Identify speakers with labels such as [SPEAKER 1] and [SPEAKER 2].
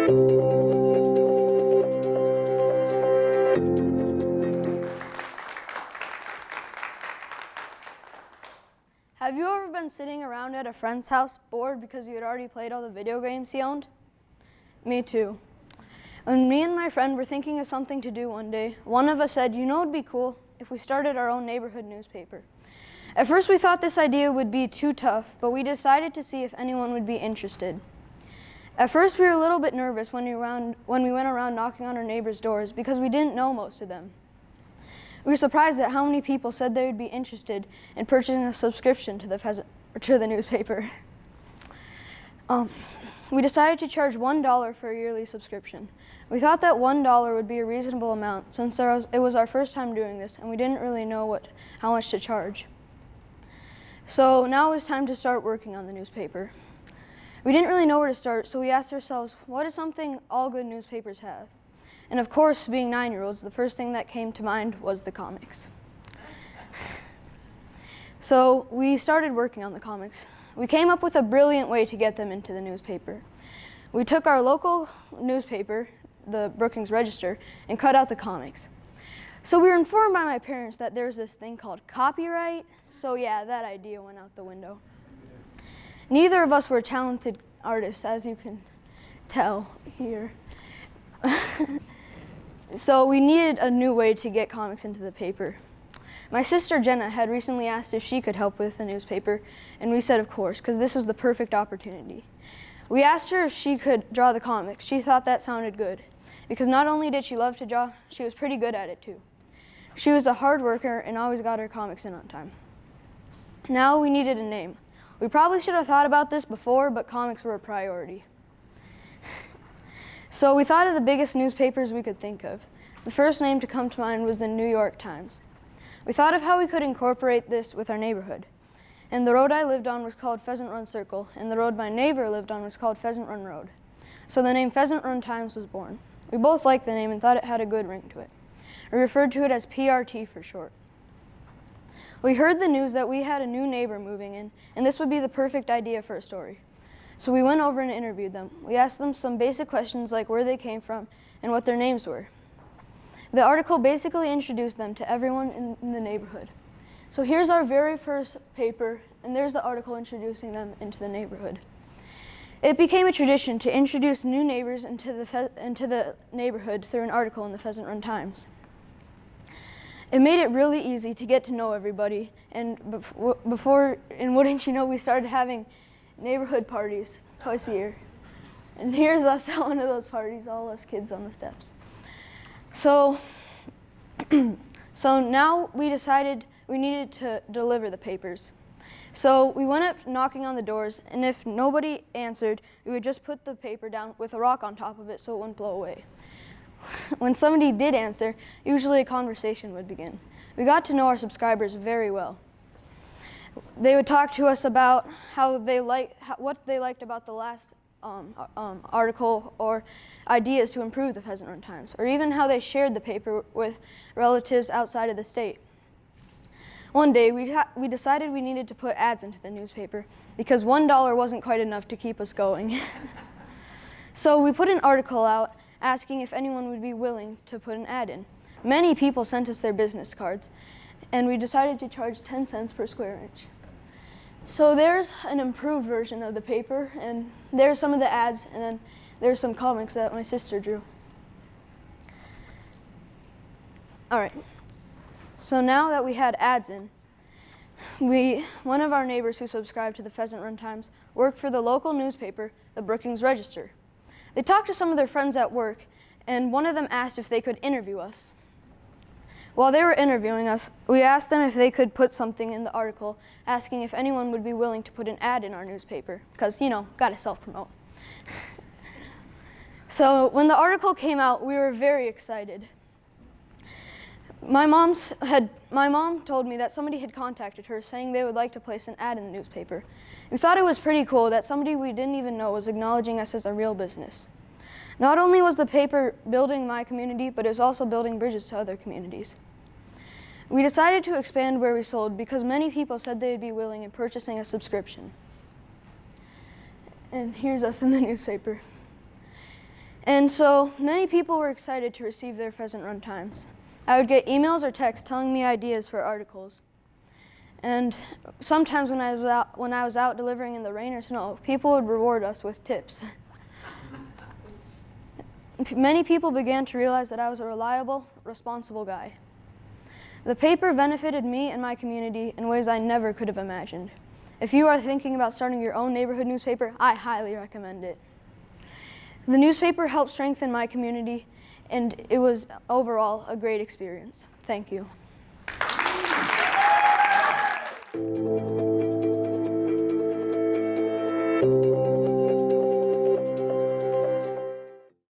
[SPEAKER 1] Have you ever been sitting around at a friend's house bored because you had already played all the video games he owned? Me too. When me and my friend were thinking of something to do one day, one of us said, you know, it'd be cool if we started our own neighborhood newspaper. At first we thought this idea would be too tough, but we decided to see if anyone would be interested. At first we were a little bit nervous when we went around knocking on our neighbors' doors because we didn't know most of them. We were surprised at how many people said they would be interested in purchasing a subscription to the newspaper. We decided to charge $1 for a yearly subscription. We thought that $1 would be a reasonable amount since it was our first time doing this and we didn't really know how much to charge. So now it was time to start working on the newspaper. We didn't really know where to start, so we asked ourselves, what is something all good newspapers have? And of course, being 9-year-olds, the first thing that came to mind was the comics. So we started working on the comics. We came up with a brilliant way to get them into the newspaper. We took our local newspaper, the Brookings Register, and cut out the comics. So we were informed by my parents that there's this thing called copyright, so yeah, that idea went out the window. Neither of us were talented artists, as you can tell here. So we needed a new way to get comics into the paper. My sister Jenna had recently asked if she could help with the newspaper, and we said of course, because this was the perfect opportunity. We asked her if she could draw the comics. She thought that sounded good, because not only did she love to draw, she was pretty good at it too. She was a hard worker and always got her comics in on time. Now we needed a name. We probably should have thought about this before, but comics were a priority. So we thought of the biggest newspapers we could think of. The first name to come to mind was the New York Times. We thought of how we could incorporate this with our neighborhood. And the road I lived on was called Pheasant Run Circle, and the road my neighbor lived on was called Pheasant Run Road. So the name Pheasant Run Times was born. We both liked the name and thought it had a good ring to it. We referred to it as PRT for short. We heard the news that we had a new neighbor moving in, and this would be the perfect idea for a story. So we went over and interviewed them. We asked them some basic questions like where they came from and what their names were. The article basically introduced them to everyone in the neighborhood. So here's our very first paper, and there's the article introducing them into the neighborhood. It became a tradition to introduce new neighbors into the neighborhood through an article in the Pheasant Run Times. It made it really easy to get to know everybody, and wouldn't you know, we started having neighborhood parties twice a year. And here's us at one of those parties, all us kids on the steps. So now we decided we needed to deliver the papers. So we went up knocking on the doors, and if nobody answered, we would just put the paper down with a rock on top of it so it wouldn't blow away. When somebody did answer, usually a conversation would begin. We got to know our subscribers very well. They would talk to us about what they liked about the last article, or ideas to improve the Pheasant Run Times, or even how they shared the paper with relatives outside of the state. One day, we decided we needed to put ads into the newspaper because $1 wasn't quite enough to keep us going. So we put an article out asking if anyone would be willing to put an ad in. Many people sent us their business cards, and we decided to charge 10 cents per square inch. So there's an improved version of the paper, and there's some of the ads, and then there's some comics that my sister drew. All right, so now that we had ads in, one of our neighbors who subscribed to the Pheasant Run Times worked for the local newspaper, the Brookings Register. They talked to some of their friends at work, and one of them asked if they could interview us. While they were interviewing us, we asked them if they could put something in the article asking if anyone would be willing to put an ad in our newspaper, because, you know, gotta self-promote. So when the article came out, we were very excited. My mom told me that somebody had contacted her saying they would like to place an ad in the newspaper. We thought it was pretty cool that somebody we didn't even know was acknowledging us as a real business. Not only was the paper building my community, but it was also building bridges to other communities. We decided to expand where we sold because many people said they'd be willing in purchasing a subscription. And here's us in the newspaper. And so many people were excited to receive their Pheasant Run times. I would get emails or texts telling me ideas for articles. And sometimes when I was out delivering in the rain or snow, people would reward us with tips. Many people began to realize that I was a reliable, responsible guy. The paper benefited me and my community in ways I never could have imagined. If you are thinking about starting your own neighborhood newspaper, I highly recommend it. The newspaper helped strengthen my community, and it was overall a great experience. Thank you.